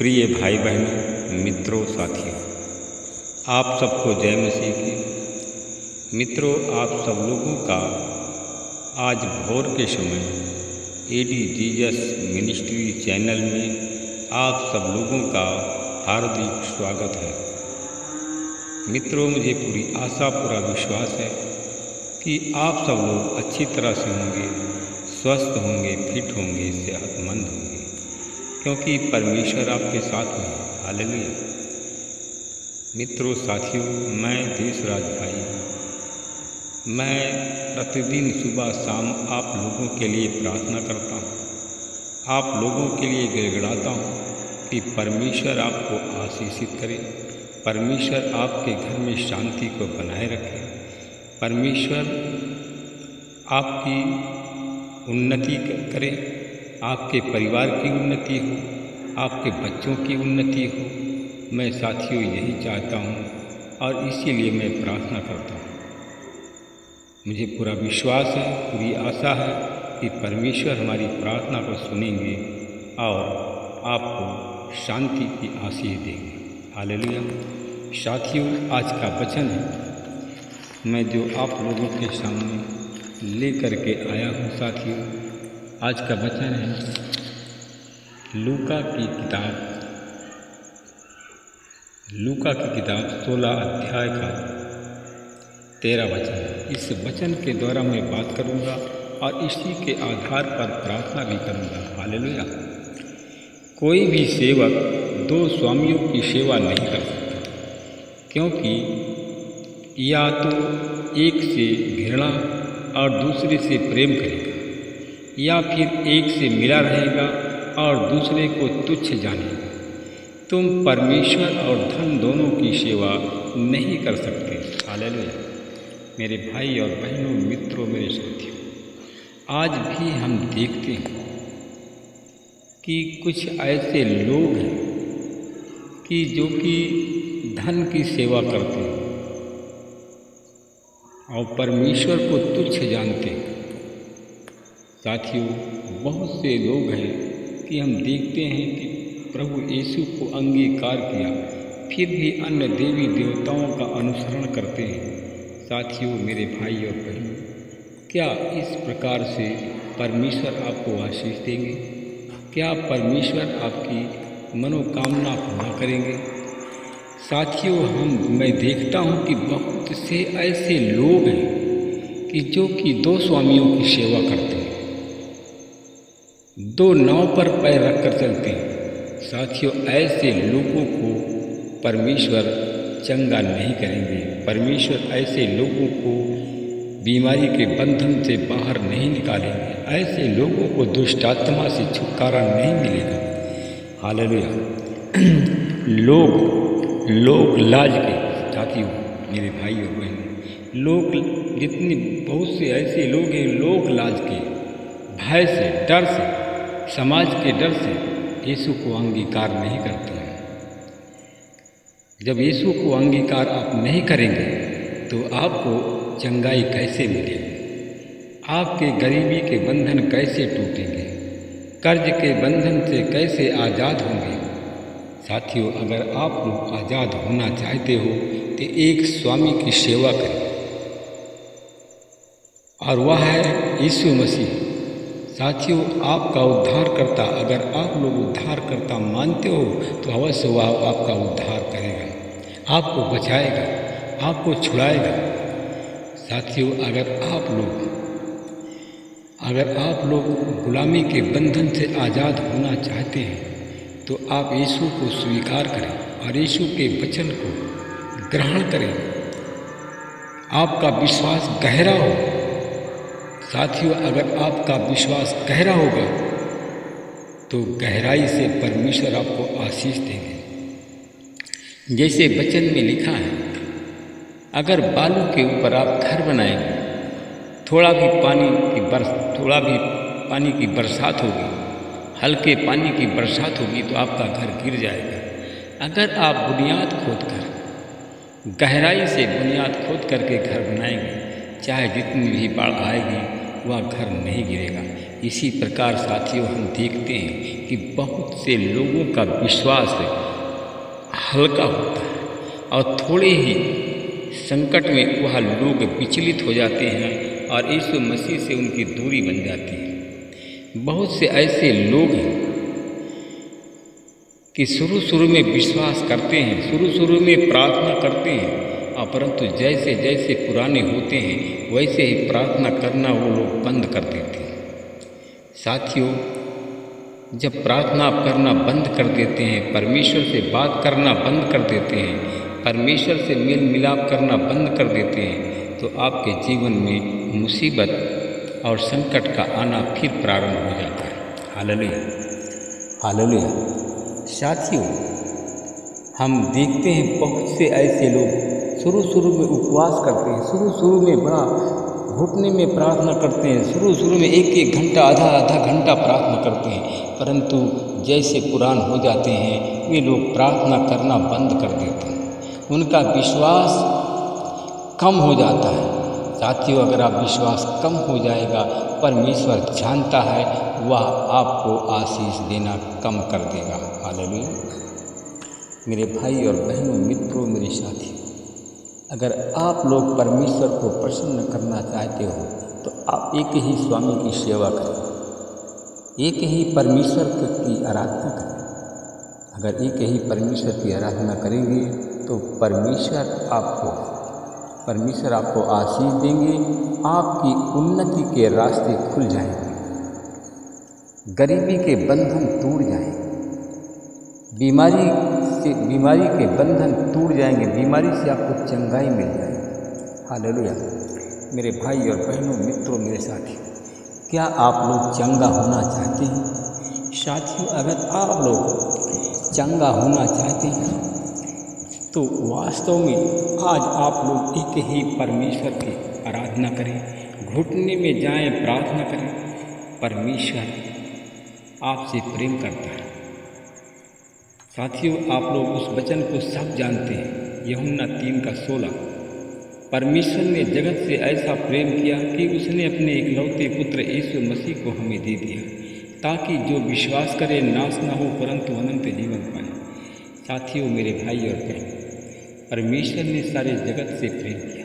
प्रिय भाई बहनों, मित्रों, साथियों, आप सबको जय मसीह की। मित्रों, आप सब लोगों का आज भोर के समय एडी जीसस मिनिस्ट्री चैनल में आप सब लोगों का हार्दिक स्वागत है। मित्रों, मुझे पूरी आशा पूरा विश्वास है कि आप सब लोग अच्छी तरह से होंगे, स्वस्थ होंगे, फिट होंगे, सेहतमंद होंगे, क्योंकि परमेश्वर आपके साथ में है। हालेलुया। मित्रों, साथियों, मैं देशराज भाई, मैं प्रतिदिन सुबह शाम आप लोगों के लिए प्रार्थना करता हूँ, आप लोगों के लिए गिड़गिड़ाता हूँ कि परमेश्वर आपको आशीषित करे, परमेश्वर आपके घर में शांति को बनाए रखे, परमेश्वर आपकी उन्नति करे, आपके परिवार की उन्नति हो, आपके बच्चों की उन्नति हो। मैं साथियों यही चाहता हूँ और इसीलिए मैं प्रार्थना करता हूँ। मुझे पूरा विश्वास है, पूरी आशा है कि परमेश्वर हमारी प्रार्थना को सुनेंगे और आपको शांति की आशीष देंगे। हालेलुया। साथियों, आज का वचन है मैं जो आप लोगों के सामने ले करके आया हूँ। साथियों, आज का वचन है लूका की किताब 16 अध्याय का 13 वचन है। इस वचन के द्वारा मैं बात करूंगा और इसी के आधार पर प्रार्थना भी करूंगा। हालेलुया। कोई भी सेवक दो स्वामियों की सेवा नहीं कर सकता, क्योंकि या तो एक से घृणा और दूसरे से प्रेम करेगा, या फिर एक से मिला रहेगा और दूसरे को तुच्छ जानेगा। तुम परमेश्वर और धन दोनों की सेवा नहीं कर सकते। हालेलुया। मेरे भाई और बहनों, मित्रों, मेरे साथियों, आज भी हम देखते हैं कि कुछ ऐसे लोग हैं कि जो कि धन की सेवा करते हैं और परमेश्वर को तुच्छ जानते हैं। साथियों, बहुत से लोग हैं कि हम देखते हैं कि प्रभु यीशु को अंगीकार किया, फिर भी अन्य देवी देवताओं का अनुसरण करते हैं। साथियों, मेरे भाई और बहनों, क्या इस प्रकार से परमेश्वर आपको आशीष देंगे? क्या परमेश्वर आपकी मनोकामना पूरा करेंगे? साथियों, मैं देखता हूँ कि बहुत से ऐसे लोग हैं कि जो कि दो स्वामियों की सेवा करते हैं, दो नाव पर पैर रखकर चलते हैं। साथियों, ऐसे लोगों को परमेश्वर चंगा नहीं करेंगे। परमेश्वर ऐसे लोगों को बीमारी के बंधन से बाहर नहीं निकालेंगे। ऐसे लोगों को दुष्ट आत्मा से छुटकारा नहीं मिलेगा। हालेलुया। लोग लाज के, साथियों, मेरे भाई और बहन, लोग जितने बहुत से ऐसे लोग हैं, लोग लाज के भय से, डर से, समाज के डर से यीशु को अंगीकार नहीं करते हैं। जब यीशु को अंगीकार आप नहीं करेंगे तो आपको चंगाई कैसे मिलेगी? आपके गरीबी के बंधन कैसे टूटेंगे? कर्ज के बंधन से कैसे आज़ाद होंगे? साथियों, अगर आप लोग आज़ाद होना चाहते हो तो एक स्वामी की सेवा करें, और वह है यीशु मसीह। साथियों, आपका उद्धारकर्ता, अगर आप लोग उद्धारकर्ता मानते हो तो अवश्य वह आपका उद्धार करेगा, आपको बचाएगा, आपको छुड़ाएगा। साथियों, अगर आप लोग गुलामी के बंधन से आज़ाद होना चाहते हैं तो आप यीशु को स्वीकार करें और यीशु के वचन को ग्रहण करें। आपका विश्वास गहरा हो। साथियों, अगर आपका विश्वास गहरा होगा तो गहराई से परमेश्वर आपको आशीष देंगे। जैसे वचन में लिखा है, अगर बालू के ऊपर आप घर बनाएंगे, थोड़ा भी पानी की बरसात होगी, हल्के पानी की बरसात होगी तो आपका घर गिर जाएगा। अगर आप बुनियाद खोदकर, गहराई से बुनियाद खोद करके घर बनाएंगे, चाहे जितनी भी बाढ़ आएगी वह घर नहीं गिरेगा। इसी प्रकार साथियों, हम देखते हैं कि बहुत से लोगों का विश्वास हल्का होता है और थोड़े ही संकट में वह लोग विचलित हो जाते हैं और यीशु मसीह से उनकी दूरी बन जाती है। बहुत से ऐसे लोग हैं कि शुरू में विश्वास करते हैं, शुरू में प्रार्थना करते हैं, और परंतु जैसे जैसे पुराने होते हैं वैसे ही प्रार्थना करना वो लोग बंद कर देते हैं। साथियों, जब प्रार्थना आप करना बंद कर देते हैं, परमेश्वर से बात करना बंद कर देते हैं, परमेश्वर से मेल मिलाप करना बंद कर देते हैं, तो आपके जीवन में मुसीबत और संकट का आना फिर प्रारंभ हो जाता है। Hallelujah, hallelujah. साथियों, हम देखते हैं बहुत से ऐसे लोग शुरू में उपवास करते हैं, शुरू में बड़ा घुटने में प्रार्थना करते हैं, शुरू में एक घंटा आधा घंटा प्रार्थना करते हैं, परंतु जैसे पुरान हो जाते हैं वे लोग प्रार्थना करना बंद कर देते हैं, उनका विश्वास कम हो जाता है। साथियों, अगर आप विश्वास कम हो जाएगा, परमेश्वर जानता है वह आपको आशीष देना कम कर देगा। हालेलुया। मेरे भाई और बहनों, मित्रों, मेरे साथियों, अगर आप लोग परमेश्वर को प्रसन्न करना चाहते हो तो आप एक ही स्वामी की सेवा करें, एक ही परमेश्वर की आराधना करें। अगर एक ही परमेश्वर की आराधना करेंगे तो परमेश्वर आपको आशीष देंगे, आपकी उन्नति के रास्ते खुल जाएंगे, गरीबी के बंधन टूट जाएंगे, बीमारी के बंधन टूट जाएंगे, बीमारी से आपको चंगाई मिल जाएगी। हालेलुया। मेरे भाई और बहनों, मित्रों, मेरे साथियों, क्या आप लोग चंगा होना चाहते हैं? साथियों, अगर आप लोग चंगा होना चाहते हैं तो वास्तव में आज आप लोग एक ही परमेश्वर की आराधना करें, घुटने में जाएं, प्रार्थना करें। परमेश्वर आपसे प्रेम करता है। साथियों, आप लोग उस वचन को सब जानते हैं, यूहन्ना 3:16। परमेश्वर ने जगत से ऐसा प्रेम किया कि उसने अपने इकलौते पुत्र यीशु मसीह को हमें दे दिया, ताकि जो विश्वास करे नाश न हो परंतु अनंत जीवन पाए। साथियों, मेरे भाई और बहन, परमेश्वर ने सारे जगत से प्रेम किया,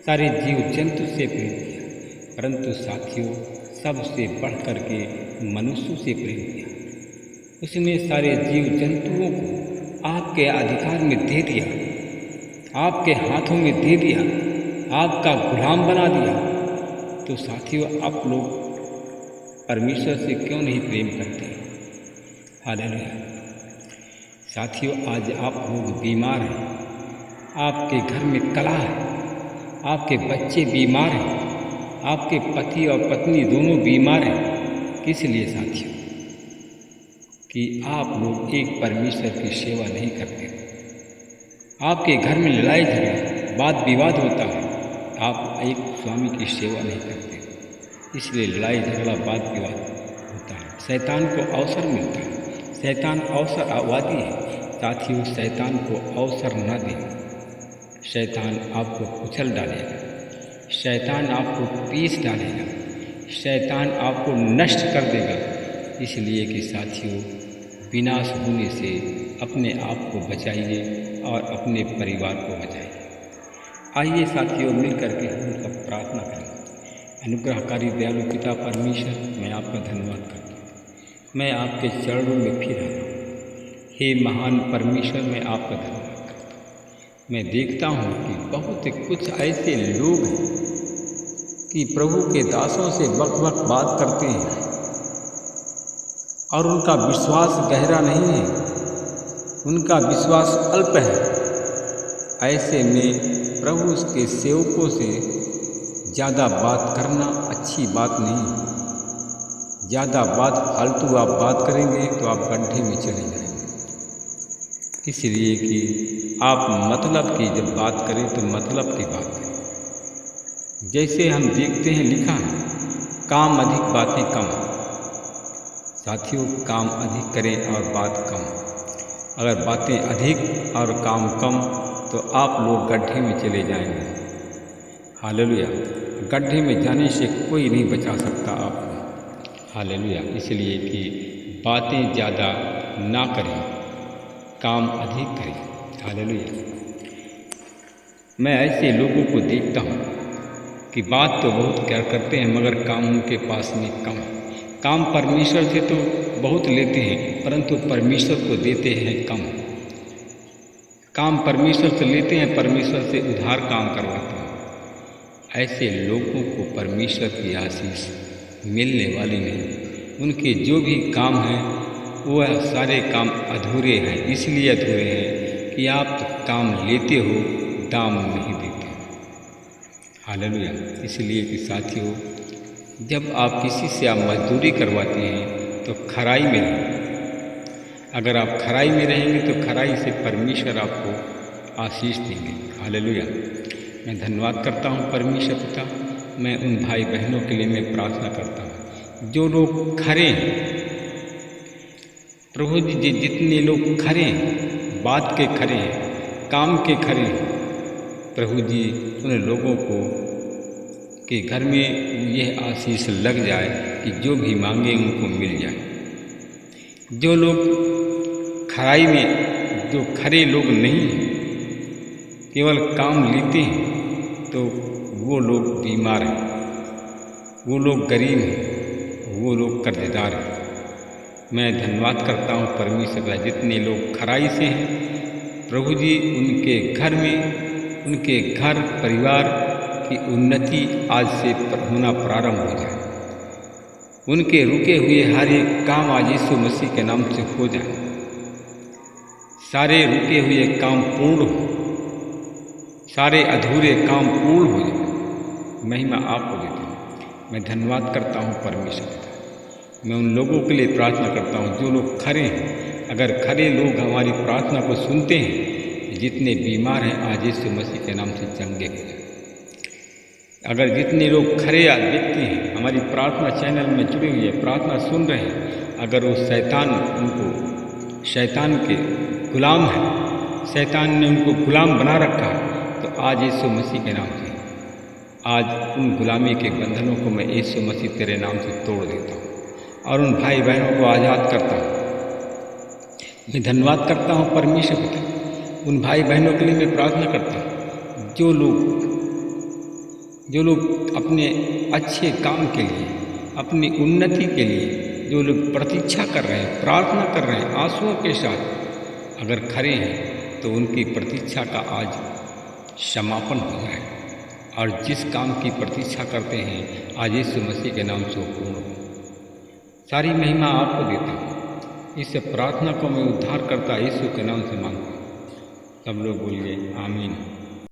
सारे जीव जंतु से प्रेम किया, परंतु साथियों सबसे बढ़ कर के मनुष्यों से प्रेम किया। उसने सारे जीव जंतुओं को आपके अधिकार में दे दिया, आपके हाथों में दे दिया, आपका गुलाम बना दिया। तो साथियों, आप लोग परमेश्वर से क्यों नहीं प्रेम करते? हालेलुया। साथियों, आज आप लोग बीमार हैं, आपके घर में कलह है, आपके बच्चे बीमार हैं, आपके पति और पत्नी दोनों बीमार हैं। किस लिए साथियों? कि आप लोग एक परमेश्वर की सेवा नहीं करते। आपके घर में लड़ाई झगड़ा, वाद विवाद होता है, आप एक स्वामी की सेवा नहीं करते, इसलिए लड़ाई झगड़ा, वाद विवाद होता है। शैतान को अवसर मिलता है, शैतान अवसर आवादी है। साथियों, शैतान को अवसर न दें, शैतान आपको कुचल डालेगा, शैतान आपको पीस डालेगा, शैतान आपको नष्ट कर देगा। इसलिए कि साथियों, विनाश होने से अपने आप को बचाइए और अपने परिवार को बचाइए। आइए साथियों, मिलकर के हम सब प्रार्थना करें। अनुग्रहकारी दयालु पिता परमेश्वर, मैं आपका धन्यवाद करता हूँ। मैं आपके चरणों में फिर आया हूँ। हे महान परमेश्वर, मैं आपका धन्यवाद करता हूँ। मैं देखता हूँ कि बहुत कुछ ऐसे लोग हैं कि प्रभु के दासों से वक्त बात करते हैं और उनका विश्वास गहरा नहीं है, उनका विश्वास अल्प है। ऐसे में प्रभु उसके सेवकों से ज़्यादा बात करना अच्छी बात नहीं है। ज़्यादा बात फालतू आप बात करेंगे तो आप गड्ढे में चले जाएंगे। इसलिए कि आप मतलब की जब बात करें तो मतलब की बात करें। जैसे हम देखते हैं, लिखा है, काम अधिक बातें कम। साथियों, काम अधिक करें और बात कम। अगर बातें अधिक और काम कम तो आप लोग गड्ढे में चले जाएंगे। हालेलुया। गड्ढे में जाने से कोई नहीं बचा सकता आपको। हालेलुया। इसलिए कि बातें ज़्यादा ना करें, काम अधिक करें। हालेलुया। मैं ऐसे लोगों को देखता हूँ कि बात तो बहुत क्या करते हैं मगर काम उनके पास में कम है। काम परमेश्वर से तो बहुत लेते हैं परंतु परमेश्वर को देते हैं कम। काम परमेश्वर से लेते हैं, परमेश्वर से उधार काम करवाते हैं। ऐसे लोगों को परमेश्वर की आशीष मिलने वाली नहीं। उनके जो भी काम हैं वह सारे काम अधूरे हैं। इसलिए अधूरे हैं कि आप काम लेते हो, दाम नहीं देते। हालेलुया। इसलिए कि साथियों, जब आप किसी से आप मजदूरी करवाते हैं तो खराई में रहें। अगर आप खराई में रहेंगे तो खराई से परमेश्वर आपको आशीष देंगे। हालेलुया। मैं धन्यवाद करता हूँ परमेश्वर पिता। मैं उन भाई बहनों के लिए मैं प्रार्थना करता हूँ जो लोग खरे हैं। प्रभु जी, जितने लोग खरे हैं, बात के खरे हैं, काम के खरे हैं, प्रभु जी उन लोगों को के घर में यह आशीष लग जाए कि जो भी मांगे उनको मिल जाए। जो लोग खराई में, जो खरे लोग नहीं हैं, केवल काम लेते हैं, तो वो लोग बीमार हैं, वो लोग गरीब हैं, वो लोग कर्जदार हैं। मैं धन्यवाद करता हूँ परमेश्वर का, जितने लोग खराई से हैं प्रभु जी, उनके घर में, उनके घर परिवार की उन्नति आज से होना प्रारंभ हो जाए। उनके रुके हुए हर एक काम आज यीशु मसीह के नाम से हो जाए। सारे रुके हुए काम पूर्ण हो, सारे अधूरे काम पूर्ण हो जाए। महिमा आपको देते हैं। मैं धन्यवाद करता हूँ परमेश्वर का। मैं उन लोगों के लिए प्रार्थना करता हूँ जो लोग खरे हैं। अगर खरे लोग हमारी प्रार्थना को सुनते हैं, जितने बीमार हैं आज यीशु मसीह के नाम से चंगे हो जाए। अगर जितने लोग खरे व्यक्ति हैं हमारी प्रार्थना चैनल में जुड़े हुए प्रार्थना सुन रहे हैं, अगर वो शैतान के गुलाम हैं, शैतान ने उनको गुलाम बना रखा है, तो आज यीशु मसीह के नाम से आज उन गुलामी के बंधनों को मैं यीशु मसीह तेरे नाम से तोड़ देता हूँ और उन भाई बहनों को आज़ाद करता हूँ। मैं धन्यवाद करता हूँ परमेश्वर पिता। उन भाई बहनों के लिए मैं प्रार्थना करता हूँ जो लोग अपने अच्छे काम के लिए, अपनी उन्नति के लिए जो लोग प्रतीक्षा कर रहे हैं, प्रार्थना कर रहे हैं आंसुओं के साथ, अगर खरे हैं तो उनकी प्रतीक्षा का आज समापन हो जाए और जिस काम की प्रतीक्षा करते हैं आज यीशु मसीह के नाम से पूर्ण हो। सारी महिमा आपको देता हूँ। इस प्रार्थना को मैं उद्धार करता यीशु के नाम से मांगता हूँ। सब लोग बोलिए आमीन।